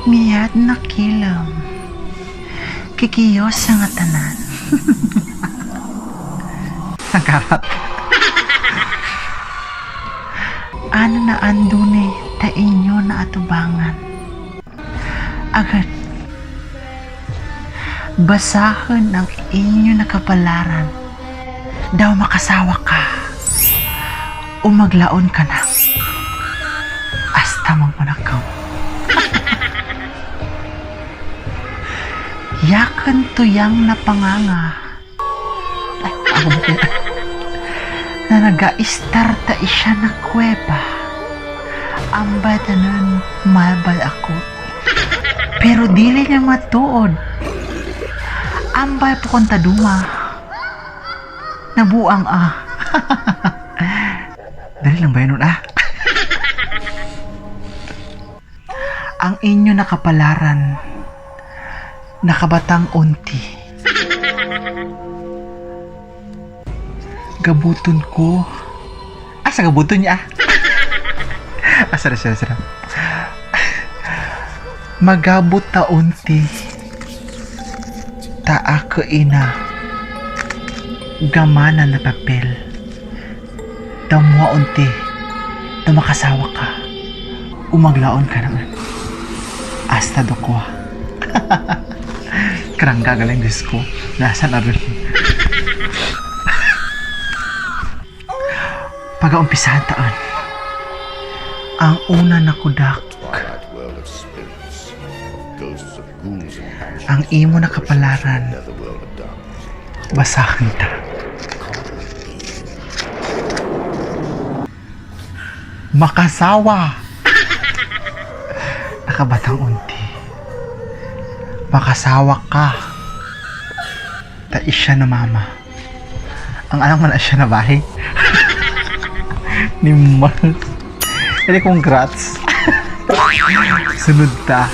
miyad na kilam. Kikiyos sa nga tanan. Nagkarat. Ano na andune ta inyo na atubangan. Agad. Basahan ang inyo na kapalaran. Daw makasawa ka. O maglaon ka na. Hasta magmanakaw. Yakan tuyang napanganga. Ay, ako ba kaya? Na nag-a-istar ta isya na kweba. Ambay tanan malbal ako. Pero dili niya matuod. Ambay po kong taduma. Nabuang Dali lang ba yun Ang inyo nakapalaran. Nakabatang unti. Gabuton ko. Sa gabuton niya sarap. Magabot ta unti. Taa ko ina. Gamana na papel. Damwa unti. Na makasawa ka. Umaglaon ka naman. Hasta dokwa. Karang gagaling disco. Nasa na rin. Pag-aumpisahan taon. Ang una na kudak. Ang imo na kapalaran. Basahan ta. Makasawa. Nakabatang unti. Makasawa ka. Ta isya na mama. Ang alam mo na siya na bahay. Ni Mal. Hindi congrats. Sunod ta.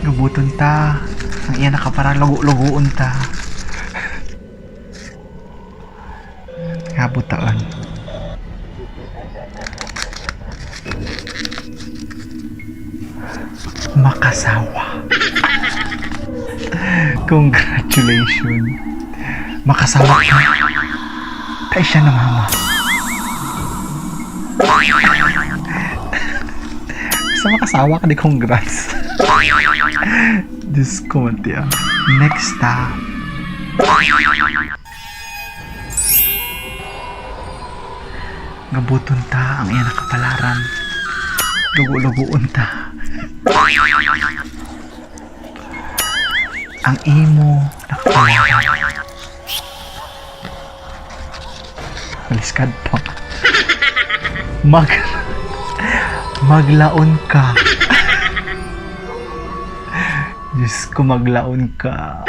Gabuton ta. Ang iya nakaparang lugo-lugoon ta. Gabutaan. Makasawa. Congratulations. Makasawa ka. Kaya siya na mama. Sa makasawa ka di congrats. Diyos ko mati Next Gabuton ta ang iya nakapalaran. Lugo-lugoon ta. Ang imo nakapalaran. Maliskad pa. Maglaon ka. Diyos ko, maglaon ka.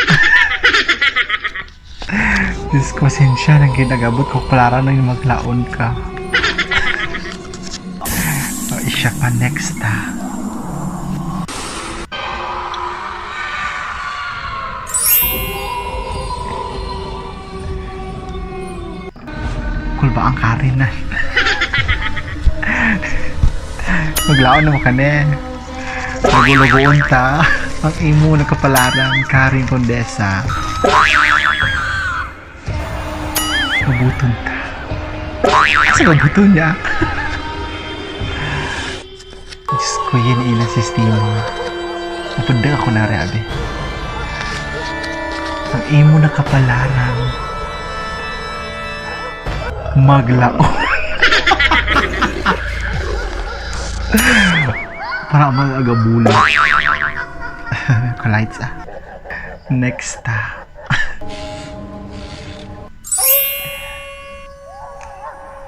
Diyos ko, pasensya nang ginagabot ko palaran nang maglaon ka. Isya pa next Kul ba ang karin na? Maglaon naman ka na. Magulugoon ta. Ang imo na kapalaran, Karin Condesa. Mabuton ta. Sa mabuton niya. Diyos ko, yun ilang sistema. Napundag ako na reabi. Ang imo na kapalaran. Maglaon. Para mag-agabula. Kalights Next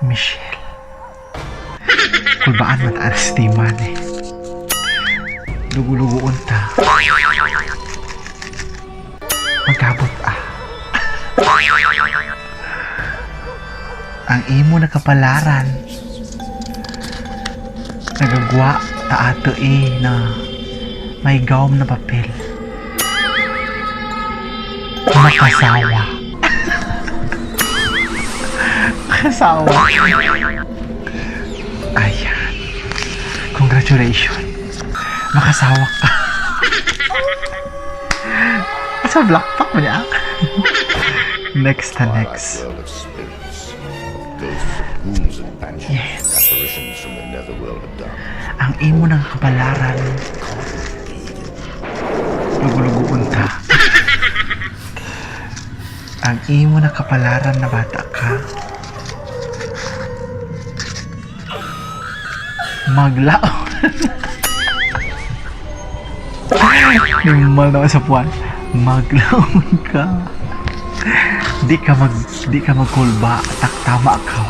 Michelle. Kulbaan mataas timan Lugo-lugoon ta. Magkabot Ang imo na kapalaran. Nagagwa ta ato na may gawm na papel. Makasawa. Makasawa. Ayan. Congratulations. Makasawa ka. Sa blackpack mo niya. Next na next. World of spirits. Ghosts of ghouls and banshees. Yes. Apparitions from the netherworld of dark. Ang imo ng kabalaran. Lugo-lugoon ta. Ang imo ng kapalaran na bata ka. Maglaon. Normal naman sa puwan. Maglaon ka. Di ka magkulba. Taktama ka.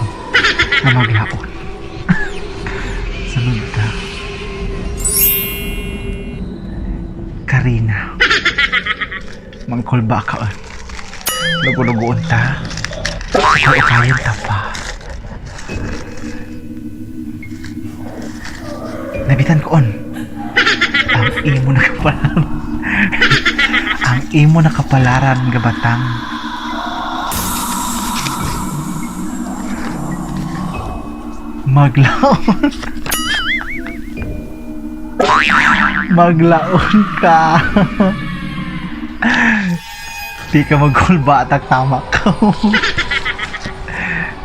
Na maglaon. Sunod ka. Karina. Mangkulba ka. Lugo-lugoon ta. Ikaw ikayin ta pa. Nabitan ko on. Ang imo na kapalaran. Ang imo na kapalaran gabatang. Maglaon. Maglaon ka. Di ka magkulba at tama ka.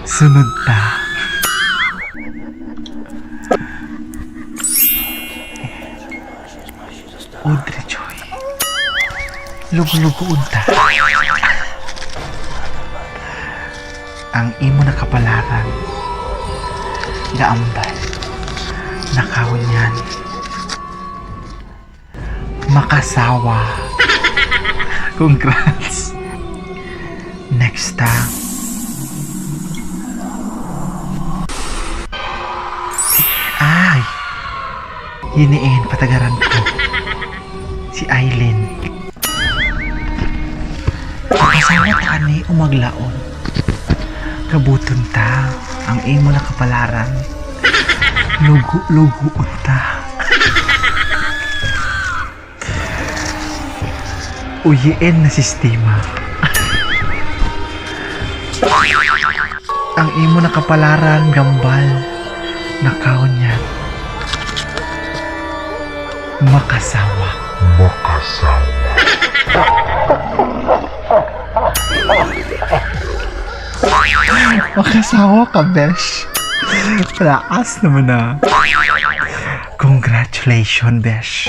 Sunod ta. Audrey Joy. Lugo-lugoon ta. Ang imo na kapalaran. Gaambal. Nakawin yan. Makasawa. Congrats. Next time. Ay. Hiniin patagaran ko. Si Aileen. Makasawa ta ni umaglaon. Kabuton ta. Ang imo na kapalaran. Lugo-lugoon ta. Uyiin na sistema. Ang imo na kapalaran gambal. Nakaon yan. Makasawa. Makasawa ka, besh. Lakas naman na. Congratulations, besh.